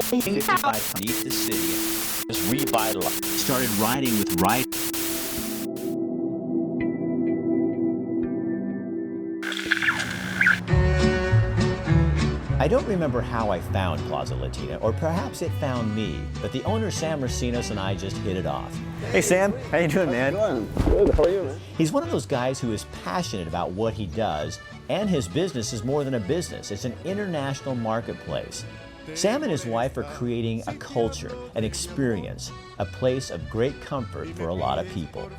55 beneath the city was revitalized. Started riding with ride. I don't remember how I found Plaza Latina, or perhaps it found me, but the owner Sam Racinos and I just hit it off. Hey Sam, how you doing, man? Good, how are you, man? He's one of those guys who is passionate about what he does, and his business is more than a business. It's an international marketplace. Sam and his wife are creating a culture, an experience, a place of great comfort for a lot of people.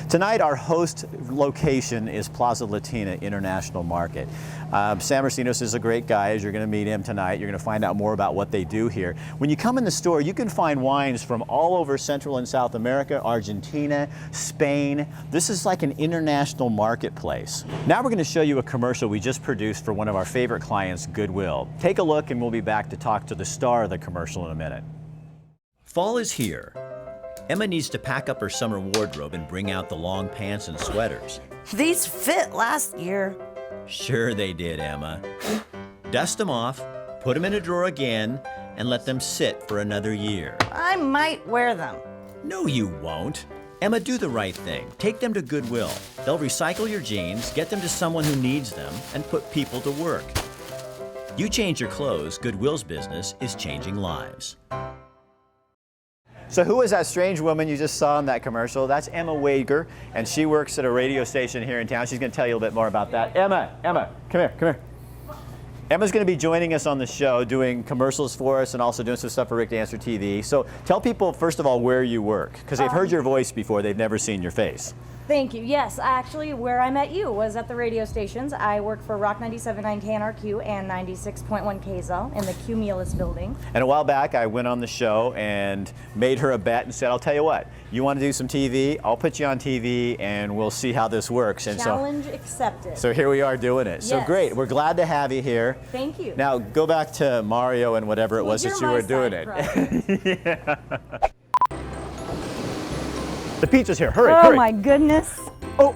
Tonight, our host location is Plaza Latina International Market. Sam Racinos is a great guy. As you're going to meet him tonight, you're going to find out more about what they do here. When you come in the store, you can find wines from all over Central and South America, Argentina, Spain. This is like an international marketplace. Now we're going to show you a commercial we just produced for one of our favorite clients, Goodwill. Take a look and we'll be back to talk to the star of the commercial in a minute. Fall is here. Emma needs to pack up her summer wardrobe and bring out the long pants and sweaters. These fit last year. Sure they did, Emma. Dust them off, put them in a drawer again, and let them sit for another year. I might wear them. No, you won't. Emma, do the right thing. Take them to Goodwill. They'll recycle your jeans, get them to someone who needs them, and put people to work. You change your clothes, Goodwill's business is changing lives. So who is that strange woman you just saw in that commercial? That's Emma Wager, and she works at a radio station here in town. She's going to tell you a little bit more about that. Emma, come here. Emma's going to be joining us on the show, doing commercials for us and also doing some stuff for RDTV. So tell people, first of all, where you work, because they've heard your voice before, they've never seen your face. Thank you. Yes, actually, where I met you was at the radio stations. I work for Rock 97.9 KNRQ and 96.1 KZL in the Cumulus building. And a while back, I went on the show and made her a bet and said, I'll tell you what, you want to do some TV? I'll put you on TV and we'll see how this works. And Challenge accepted. So here we are doing it. So Yes. great. We're glad to have you here. Thank you. Now go back to Mario and whatever it was that you were doing it. Yeah. The pizza's here. Hurry, hurry. Oh my goodness. Oh,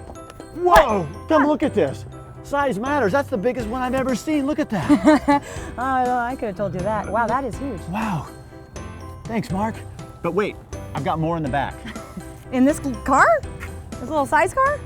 whoa, come look at this. Size matters. That's the biggest one I've ever seen. Look at that. I could have told you that. Wow, that is huge. Wow. Thanks, Mark. But wait, I've got more in the back. In this car? This little size car?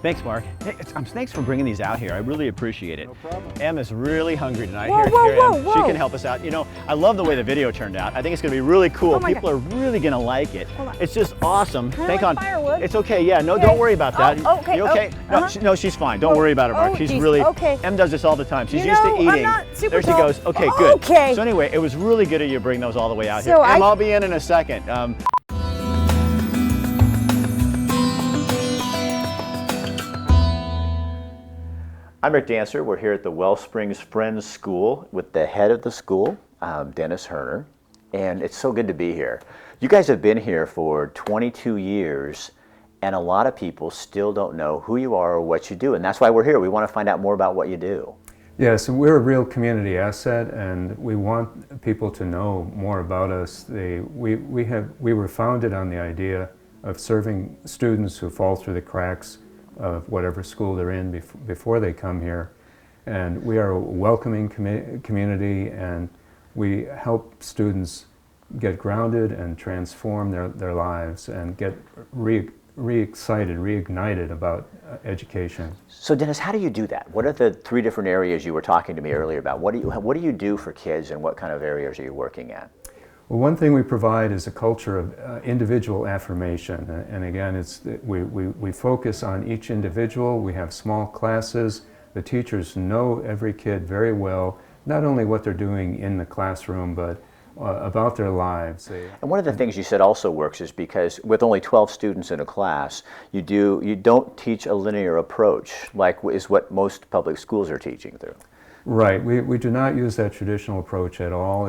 Thanks, Mark. Hey, thanks for bringing these out here. I really appreciate it. No problem. Emma's really hungry tonight. Whoa, Here, whoa, Em. whoa, She whoa. can help us out. You know, I love the way the video turned out. I think it's going to be really cool. Oh my People are really going to like it. Hold on. It's just awesome. Can I Think light on firewood? It's okay. Yeah, no, Okay. don't worry about that. Oh, okay. You okay? Oh, No, no, she's fine. Don't worry about it, Mark. Oh, She's geez. really. Okay. Em does this all the time. She's You used to know, eating. I'm not super there she tall. goes. Okay, good. Okay. So anyway, it was really good of you to bring those all the way out So here. Em, I- I'll be in a second. I'm Rick Dancer. We're here at the Wellsprings Friends School with the head of the school, Dennis Herner, and it's so good to be here. You guys have been here for 22 years, and a lot of people still don't know who you are or what you do, and that's why we're here. We want to find out more about what you do. Yes, we're a real community asset, and we want people to know more about us. We were founded on the idea of serving students who fall through the cracks of whatever school they're in before they come here. And we are a welcoming community, and we help students get grounded and transform their lives and get re-excited, reignited about education. So Dennis, how do you do that? What are the three different areas you were talking to me earlier about? What do you do for kids, and what kind of areas are you working at? Well, one thing we provide is a culture of individual affirmation, and again, we focus on each individual. We have small classes. The teachers know every kid very well, not only what they're doing in the classroom, but about their lives. And one of the things you said also works is because with only 12 students in a class, you don't teach a linear approach like is what most public schools are teaching through. Right. We do not use that traditional approach at all.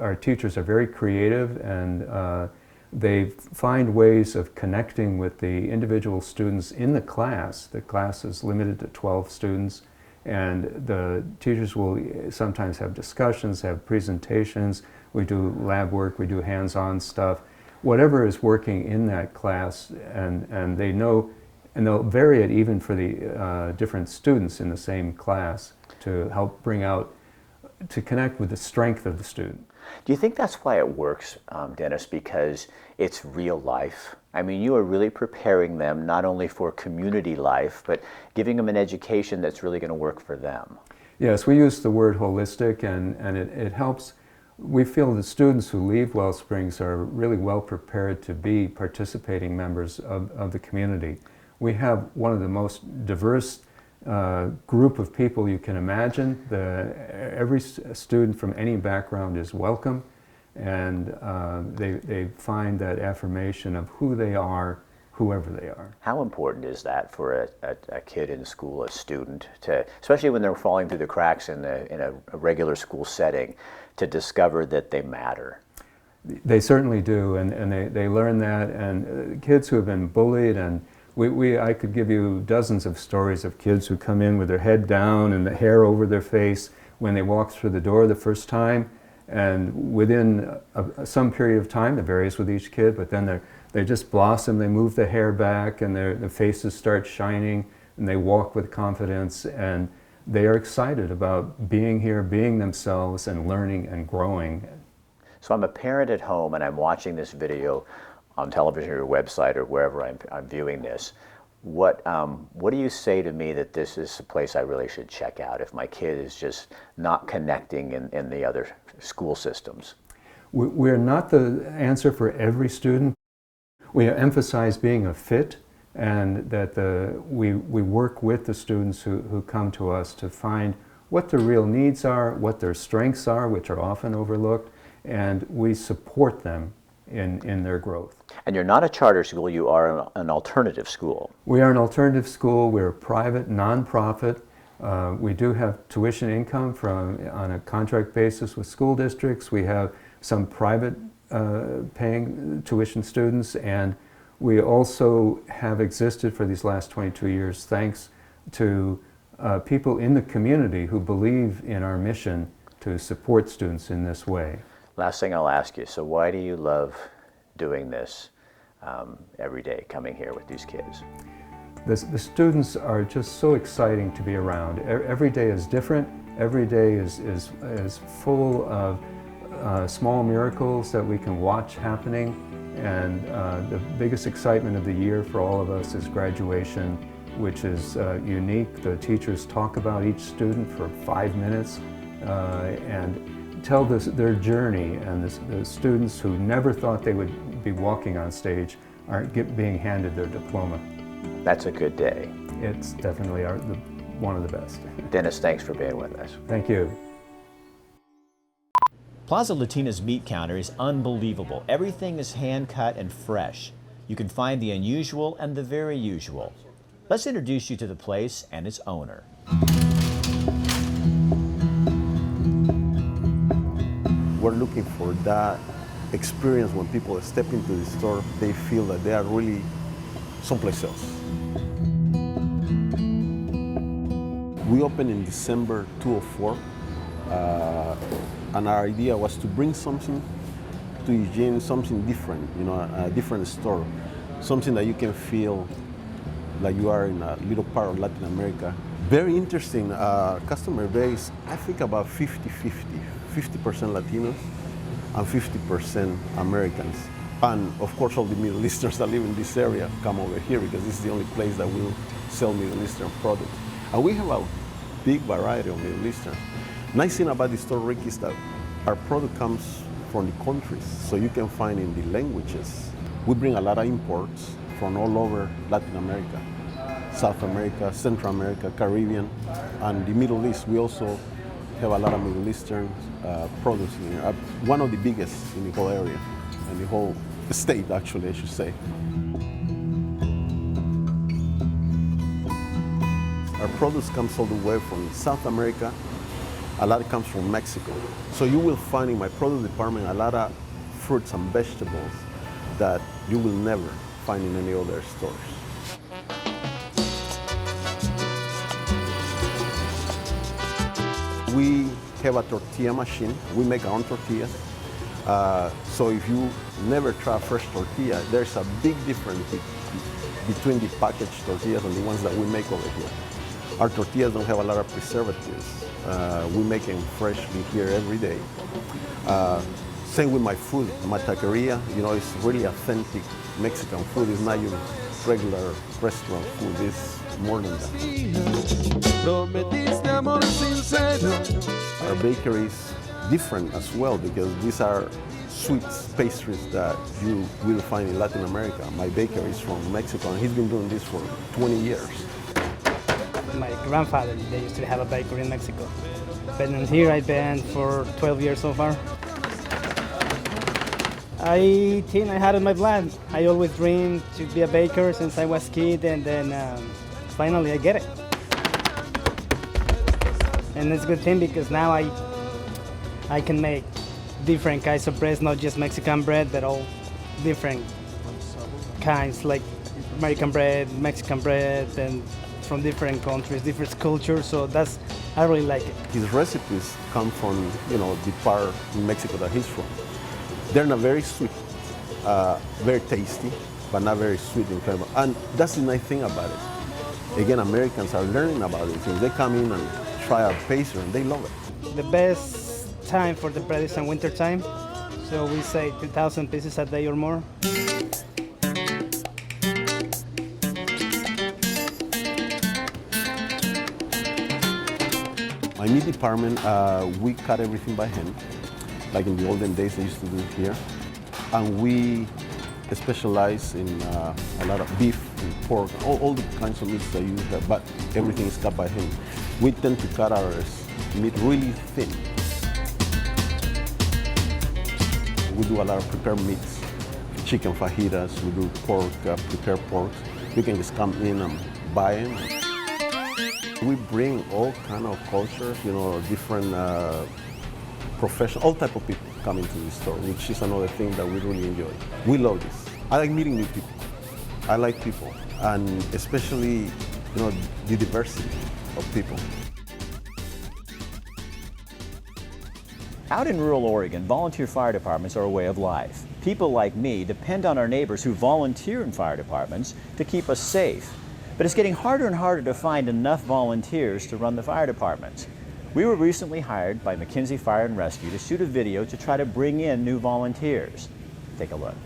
Our teachers are very creative, and they find ways of connecting with the individual students in the class. The class is limited to 12 students, and the teachers will sometimes have discussions, have presentations. We do lab work, we do hands-on stuff. Whatever is working in that class, and they know, and they'll vary it even for the different students in the same class to help bring out to connect with the strength of the student. Do you think that's why it works, Dennis, because it's real life? I mean, you are really preparing them not only for community life, but giving them an education that's really going to work for them. Yes, we use the word holistic, and it helps. We feel the students who leave Wellsprings are really well prepared to be participating members of the community. We have one of the most diverse group of people you can imagine. Every student from any background is welcome, and they find that affirmation of who they are, whoever they are. How important is that for a kid in school, a student, to, especially when they're falling through the cracks in a regular school setting, to discover that they matter? They certainly do, and they learn that, and kids who have been bullied, and I could give you dozens of stories of kids who come in with their head down and the hair over their face when they walk through the door the first time, and within some period of time, it varies with each kid, but then they just blossom, they move the hair back, and their faces start shining, and they walk with confidence, and they are excited about being here, being themselves, and learning and growing. So I'm a parent at home and I'm watching this video on television or your website or wherever I'm viewing this. What do you say to me that this is a place I really should check out if my kid is just not connecting in the other school systems? We're not the answer for every student. We emphasize being a fit, and that we work with the students who come to us to find what their real needs are, what their strengths are, which are often overlooked, and we support them in their growth. And you're not a charter school, you are an alternative school. We are an alternative school. We're a private, nonprofit. We do have tuition income on a contract basis with school districts. We have some private paying tuition students, and we also have existed for these last 22 years thanks to people in the community who believe in our mission to support students in this way. Last thing I'll ask you, so why do you love doing this every day, coming here with these kids? The students are just so exciting to be around. Every day is different. Every day is full of small miracles that we can watch happening. And the biggest excitement of the year for all of us is graduation, which is unique. The teachers talk about each student for 5 minutes and tell their journey, and the students who never thought they would be walking on stage are being handed their diploma. That's a good day. It's definitely one of the best. Dennis, thanks for being with us. Thank you. Plaza Latina's meat counter is unbelievable. Everything is hand-cut and fresh. You can find the unusual and the very usual. Let's introduce you to the place and its owner. We're looking for that experience when people step into the store, they feel that they are really someplace else. We opened in December 2004, and our idea was to bring something to Eugene, something different, a different store, something that you can feel like you are in a little part of Latin America. Very interesting customer base, I think about 50-50, 50% Latinos and 50% Americans. And of course all the Middle Easterns that live in this area come over here because this is the only place that will sell Middle Eastern products. And we have a big variety of Middle Eastern. Nice thing about the store, Rick, is that our product comes from the countries, so you can find in the languages. We bring a lot of imports from all over Latin America, South America, Central America, Caribbean, and the Middle East. We also have a lot of Middle Eastern products in here. One of the biggest in the whole area, and the whole state, actually, I should say. Our produce comes all the way from South America. A lot comes from Mexico. So you will find in my produce department a lot of fruits and vegetables that you will never find in any other stores. We have a tortilla machine. We make our own tortillas. So if you never try a fresh tortilla, there's a big difference between the packaged tortillas and the ones that we make over here. Our tortillas don't have a lot of preservatives. We make them freshly here every day. Same with my food, my taqueria. You know, it's really authentic Mexican food. It's not your regular restaurant food. It's more than that. Our bakery is different as well because these are sweets, pastries that you will find in Latin America. My baker is from Mexico and he's been doing this for 20 years. My grandfather, they used to have a bakery in Mexico. But then here I've been for 12 years so far. I think I had it in my blood. I always dreamed to be a baker since I was a kid, and then finally I get it. And it's a good thing because now I can make different kinds of breads, not just Mexican bread, but all different kinds, like American bread, Mexican bread, and from different countries, different cultures. So I really like it. His recipes come from, you know, the part in Mexico that he's from. They're not very sweet, very tasty, but not very sweet in flavor. And that's the nice thing about it. Again, Americans are learning about these things. They come in and try our pastry and they love it. The best time for the bread is in winter time. So we say 2,000 pieces a day or more. My meat department, we cut everything by hand. Like in the olden days, they used to do it here. And we specialize in a lot of beef and pork, all the kinds of meats that you have, but everything is cut by hand. We tend to cut our meat really thin. We do a lot of prepared meats, chicken fajitas, we do pork, prepared pork. You can just come in and buy them. We bring all kind of cultures, you know, different professional, all type of people come into the store, which is another thing that we really enjoy. We love this. I like meeting new people. I like people, and especially, you know, the diversity of people. Out in rural Oregon, volunteer fire departments are a way of life. People like me depend on our neighbors who volunteer in fire departments to keep us safe. But it's getting harder and harder to find enough volunteers to run the fire departments. We were recently hired by McKinsey Fire and Rescue to shoot a video to try to bring in new volunteers. Take a look.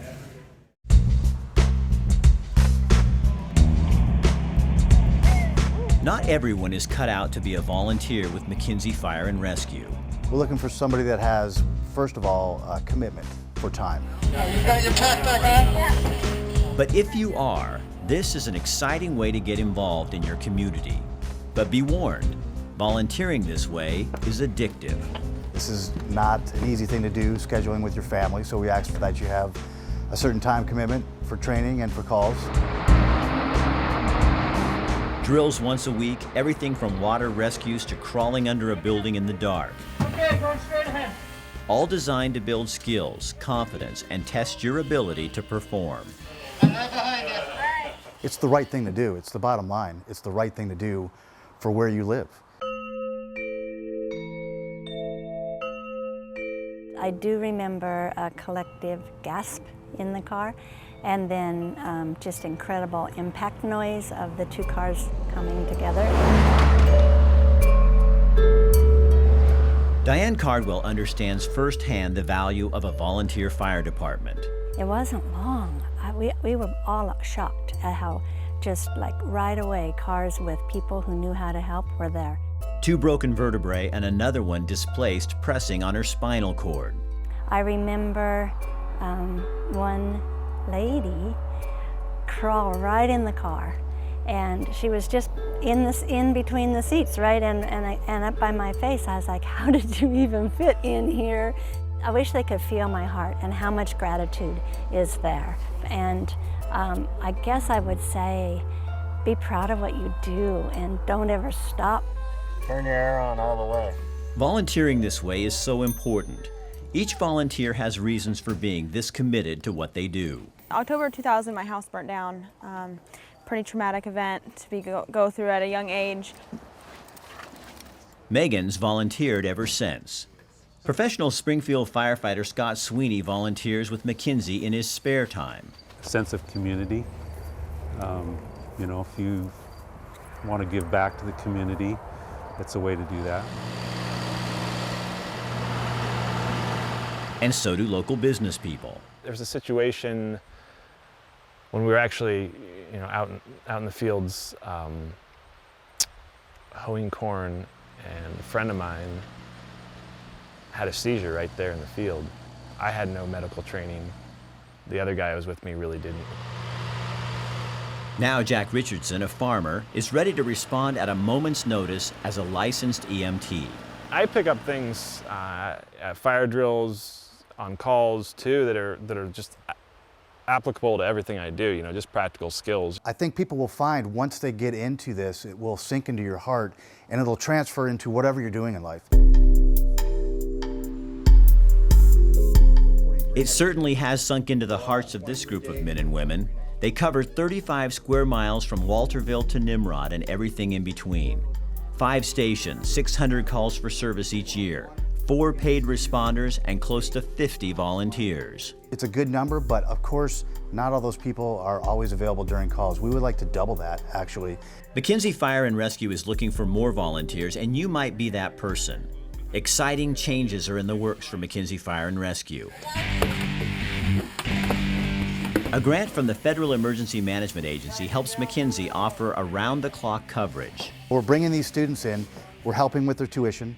Not everyone is cut out to be a volunteer with McKinsey Fire and Rescue. We're looking for somebody that has, first of all, a commitment for time. But if you are, this is an exciting way to get involved in your community. But be warned, volunteering this way is addictive. This is not an easy thing to do, scheduling with your family, so we ask for that you have a certain time commitment for training and for calls. Drills once a week, everything from water rescues to crawling under a building in the dark. Okay, going straight ahead. All designed to build skills, confidence, and test your ability to perform. It's the right thing to do. It's the bottom line. It's the right thing to do for where you live. I do remember a collective gasp in the car, and then just incredible impact noise of the two cars coming together. Diane Cardwell understands firsthand the value of a volunteer fire department. It wasn't long. We were all shocked at how just like right away cars with people who knew how to help were there. 2 broken vertebrae and another one displaced, pressing on her spinal cord. I remember one lady crawl right in the car, and she was just in between the seats, right? And up by my face, I was like, how did you even fit in here? I wish they could feel my heart and how much gratitude is there. And I guess I would say, be proud of what you do and don't ever stop. Turn your air on all the way. Volunteering this way is so important. Each volunteer has reasons for being this committed to what they do. October 2000, my house burnt down. Pretty traumatic event to go through at a young age. Megan's volunteered ever since. Professional Springfield firefighter Scott Sweeney volunteers with McKinsey in his spare time. Sense of community. You know, if you want to give back to the community, it's a way to do that. And so do local business people. There's a situation when we were actually, out in the fields hoeing corn, and a friend of mine had a seizure right there in the field. I had no medical training. The other guy who was with me really didn't. Now Jack Richardson, a farmer, is ready to respond at a moment's notice as a licensed EMT. I pick up things at fire drills, on calls too, that are just applicable to everything I do, just practical skills. I think people will find once they get into this, it will sink into your heart and it'll transfer into whatever you're doing in life. It certainly has sunk into the hearts of this group of men and women. They cover 35 square miles from Walterville to Nimrod and everything in between. 5 stations, 600 calls for service each year, 4 paid responders, and close to 50 volunteers. It's a good number, but of course, not all those people are always available during calls. We would like to double that, actually. McKenzie Fire and Rescue is looking for more volunteers, and you might be that person. Exciting changes are in the works for McKenzie Fire and Rescue. A grant from the Federal Emergency Management Agency helps McKenzie offer around-the-clock coverage. We're bringing these students in, we're helping with their tuition.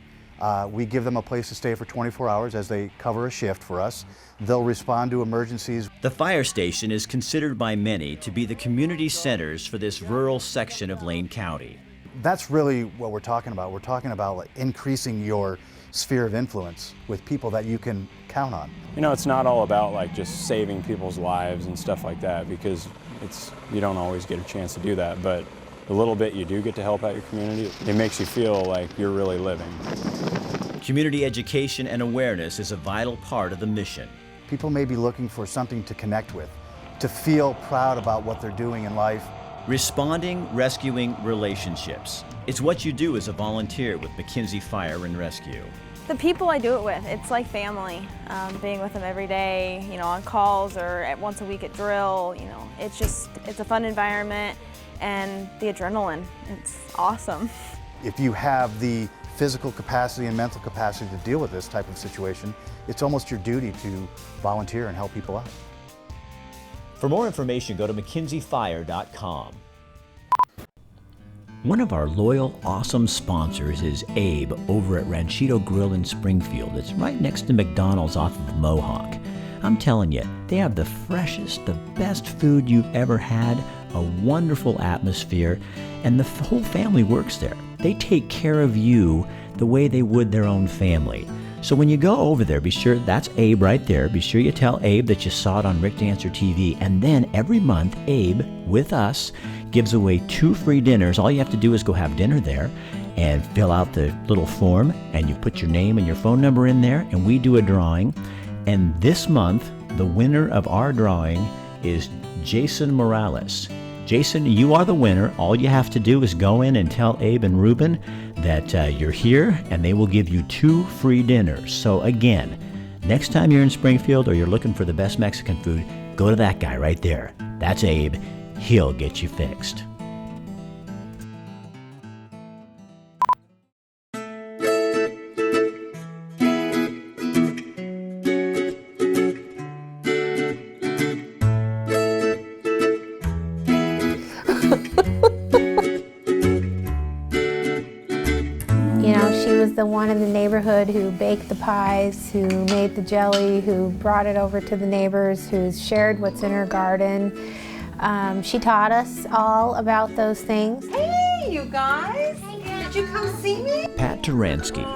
We give them a place to stay for 24 hours as they cover a shift for us. They'll respond to emergencies. The fire station is considered by many to be the community centers for this rural section of Lane County. That's really what we're talking about. We're talking about like increasing your sphere of influence with people that you can count on. It's not all about like just saving people's lives and stuff like that, because you don't always get a chance to do that, but the little bit you do get to help out your community, it makes you feel like you're really living. Community education and awareness is a vital part of the mission. People may be looking for something to connect with, to feel proud about what they're doing in life. Responding, rescuing relationships. It's what you do as a volunteer with McKenzie Fire and Rescue. The people I do it with, it's like family. Being with them every day, on calls or once a week at drill, it's a fun environment, and the adrenaline, it's awesome. If you have the physical capacity and mental capacity to deal with this type of situation, it's almost your duty to volunteer and help people out. For more information, go to McKenzieFire.com. One of our loyal, awesome sponsors is Abe over at Ranchito Grill in Springfield. It's right next to McDonald's off of Mohawk. I'm telling you, they have the freshest, the best food you've ever had, a wonderful atmosphere, and the whole family works there. They take care of you the way they would their own family. So when you go over there, be sure, that's Abe right there, be sure you tell Abe that you saw it on Rick Dancer TV. And then every month, Abe, with us, gives away 2 free dinners. All you have to do is go have dinner there and fill out the little form, and you put your name and your phone number in there, and we do a drawing. And this month, the winner of our drawing is Jason Morales. Jason, you are the winner. All you have to do is go in and tell Abe and Ruben that you're here, and they will give you 2 free dinners. So again, next time you're in Springfield or you're looking for the best Mexican food, go to that guy right there. That's Abe. He'll get you fixed. She was the one in the neighborhood who baked the pies, who made the jelly, who brought it over to the neighbors, who shared what's in her garden. She taught us all about those things. Hey, you guys! Did you come see me? Pat Turansky,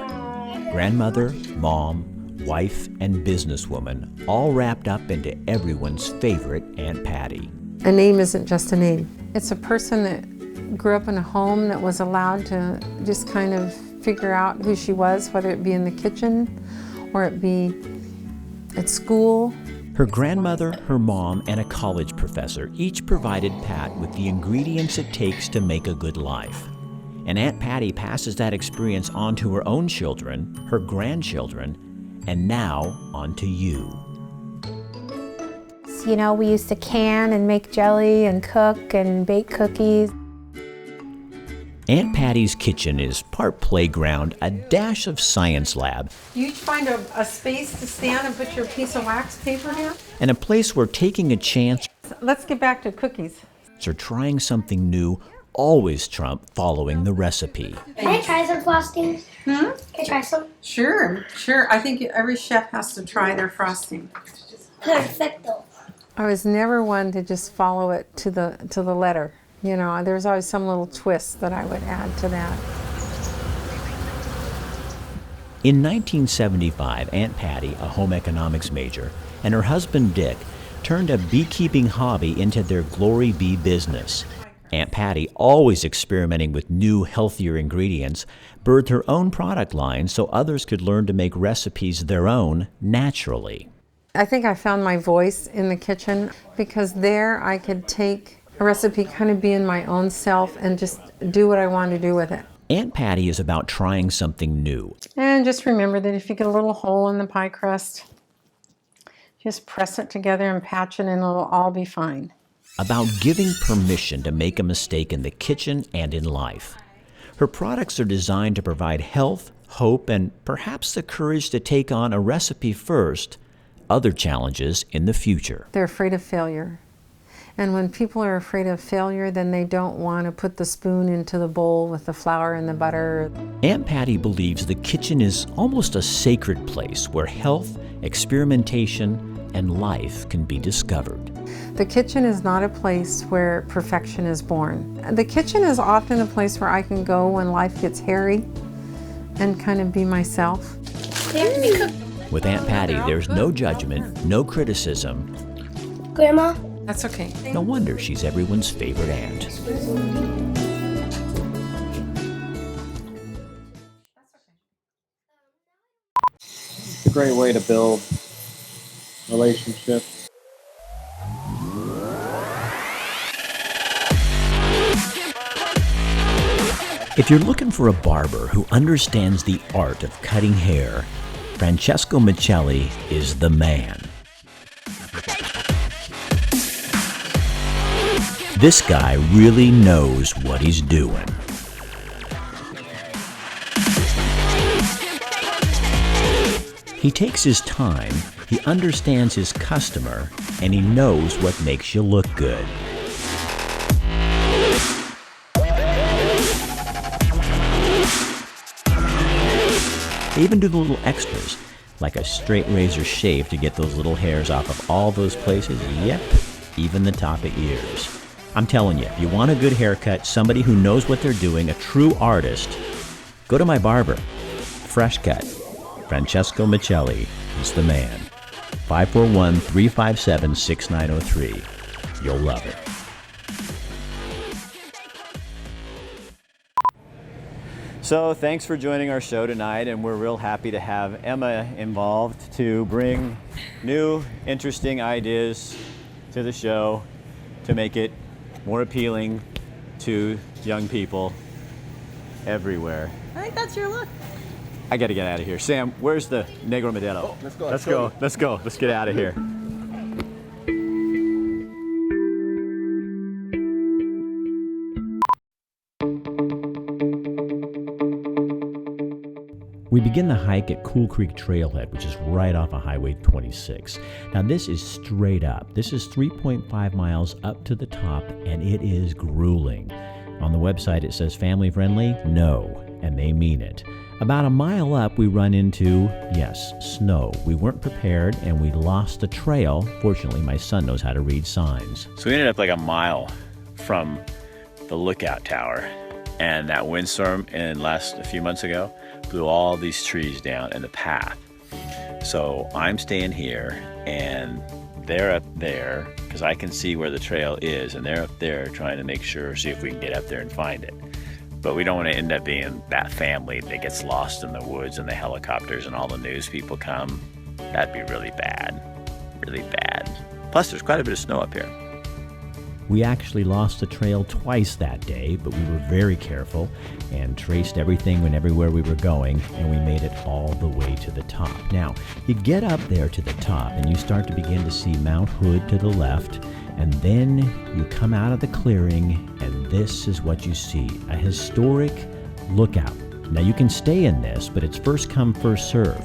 grandmother, mom, wife, and businesswoman, all wrapped up into everyone's favorite Aunt Patty. A name isn't just a name. It's a person that grew up in a home that was allowed to just kind of figure out who she was, whether it be in the kitchen or it be at school. Her grandmother, her mom, and a college professor each provided Pat with the ingredients it takes to make a good life. And Aunt Patty passes that experience on to her own children, her grandchildren, and now on to you. We used to can and make jelly and cook and bake cookies. Aunt Patty's kitchen is part playground, a dash of science lab, You each find a space to stand and put your piece of wax paper down. and a place where taking a chance Let's get back to cookies. or trying something new always trump following the recipe. Can I try some frosting? Can I try some? Sure. I think every chef has to try their frosting. Perfecto. I was never one to just follow it to the letter. You know, there's always some little twist that I would add to that. In 1975, Aunt Patty, a home economics major, and her husband Dick turned a beekeeping hobby into their Glory Bee business. Aunt Patty, always experimenting with new, healthier ingredients, birthed her own product line so others could learn to make recipes their own naturally. I think I found my voice in the kitchen because there I could take a recipe, kind of be in my own self and just do what I wanted to do with it. Aunt Patty is about trying something new. And just remember that if you get a little hole in the pie crust, just press it together and patch it and it'll all be fine. About giving permission to make a mistake in the kitchen and in life. Her products are designed to provide health, hope, and perhaps the courage to take on a recipe first, other challenges in the future. They're afraid of failure. And when people are afraid of failure, then they don't want to put the spoon into the bowl with the flour and the butter. Aunt Patty believes the kitchen is almost a sacred place where health, experimentation, and life can be discovered. The kitchen is not a place where perfection is born. The kitchen is often a place where I can go when life gets hairy and kind of be myself. They have to be cooked. With Aunt Patty, there's no judgment, no criticism. Grandma? That's okay. No wonder she's everyone's favorite aunt. It's a great way to build relationships. If you're looking for a barber who understands the art of cutting hair, Francesco Michelli is the man. This guy really knows what he's doing. He takes his time, he understands his customer, and he knows what makes you look good. They even do the little extras, like a straight razor shave to get those little hairs off of all those places. Yep, even the top of ears. I'm telling you, if you want a good haircut, somebody who knows what they're doing, a true artist, go to my barber. Fresh cut. Francesco Michelli is the man. 541-357-6903. You'll love it. So thanks for joining our show tonight, and we're real happy to have Emma involved to bring new, interesting ideas to the show to make it more appealing to young people everywhere. I think that's your look. I gotta get out of here. Sam, where's the Negro Modelo? Oh, let's go. Let's go. Let's go. Let's get out of here. We begin the hike at Cool Creek Trailhead, which is right off of Highway 26. Now this is straight up. This is 3.5 miles up to the top, and it is grueling. On the website it says family friendly? No, and they mean it. About a mile up we run into, yes, snow. We weren't prepared and we lost the trail. Fortunately, my son knows how to read signs. So we ended up like a mile from the lookout tower, and that windstorm a few months ago blew all these trees down in the path. So I'm staying here and they're up there because I can see where the trail is, and they're up there trying to see if we can get up there and find it. But we don't want to end up being that family that gets lost in the woods and the helicopters and all the news people come. That'd be really bad, really bad. Plus there's quite a bit of snow up here. We actually lost the trail twice that day, but we were very careful and traced everything and everywhere we were going, and we made it all the way to the top. Now, you get up there to the top and you start to begin to see Mount Hood to the left, and then you come out of the clearing and this is what you see, a historic lookout. Now you can stay in this, but it's first come, first serve,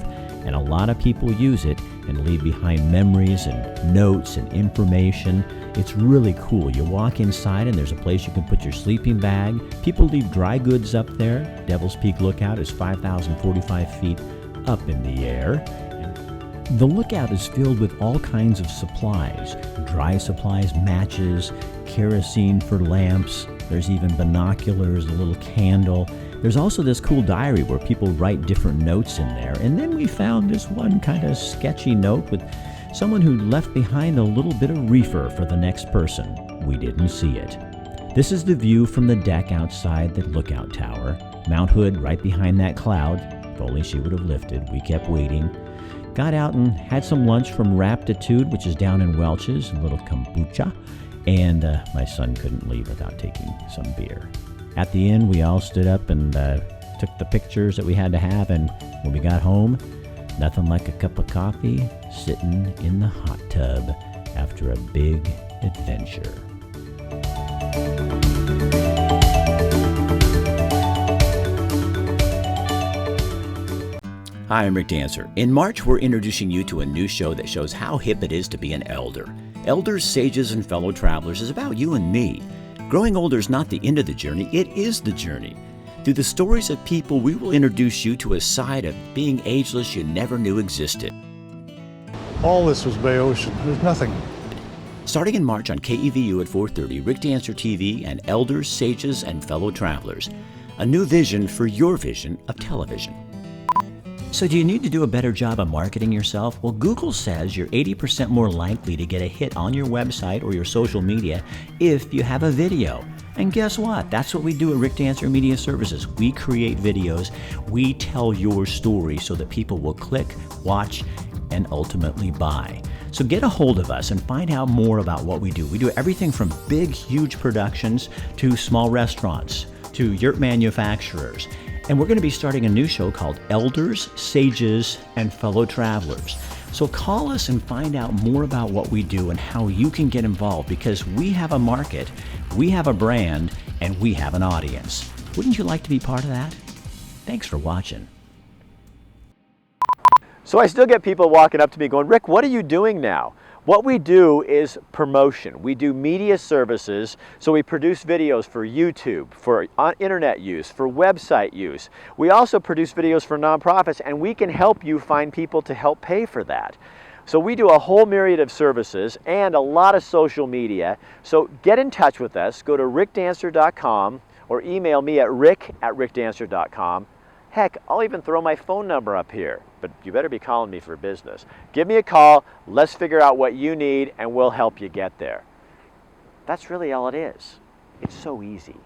and a lot of people use it and leave behind memories and notes and information. It's really cool. You walk inside and there's a place you can put your sleeping bag. People leave dry goods up there. Devil's Peak Lookout is 5,045 feet up in the air. And the lookout is filled with all kinds of supplies, dry supplies, matches, kerosene for lamps. There's even binoculars, a little candle. There's also this cool diary where people write different notes in there. And then we found this one kind of sketchy note with someone who left behind a little bit of reefer for the next person. We didn't see it. This is the view from the deck outside the lookout tower. Mount Hood right behind that cloud. If only she would have lifted. We kept waiting. Got out and had some lunch from Raptitude, which is down in Welch's, a little kombucha. And my son couldn't leave without taking some beer. At the end, we all stood up and took the pictures that we had to have, and when we got home, nothing like a cup of coffee sitting in the hot tub after a big adventure. Hi, I'm Rick Dancer. In March, we're introducing you to a new show that shows how hip it is to be an elder. Elders, Sages, and Fellow Travelers is about you and me. Growing older is not the end of the journey, it is the journey. Through the stories of people, we will introduce you to a side of being ageless you never knew existed. All this was Bay Ocean. There's nothing. Starting in March on KEVU at 4:30, Rick Dancer TV and Elders, Sages, and Fellow Travelers. A new vision for your vision of television. So do you need to do a better job of marketing yourself? Well, Google says you're 80% more likely to get a hit on your website or your social media if you have a video. And guess what? That's what we do at Rick Dancer Media Services. We create videos. We tell your story so that people will click, watch, and ultimately buy. So get a hold of us and find out more about what we do. We do everything from big, huge productions to small restaurants to yurt manufacturers. And we're going to be starting a new show called Elders, Sages, and Fellow Travelers. So call us and find out more about what we do and how you can get involved, because we have a market, we have a brand, and we have an audience. Wouldn't you like to be part of that? Thanks for watching. So I still get people walking up to me going, Rick, what are you doing now? What we do is promotion. We do media services, so we produce videos for YouTube, for internet use, for website use. We also produce videos for nonprofits, and we can help you find people to help pay for that. So we do a whole myriad of services and a lot of social media. So get in touch with us. Go to rickdancer.com or email me at rick@rickdancer.com. Heck, I'll even throw my phone number up here, but you better be calling me for business. Give me a call, let's figure out what you need, and we'll help you get there. That's really all it is. It's so easy.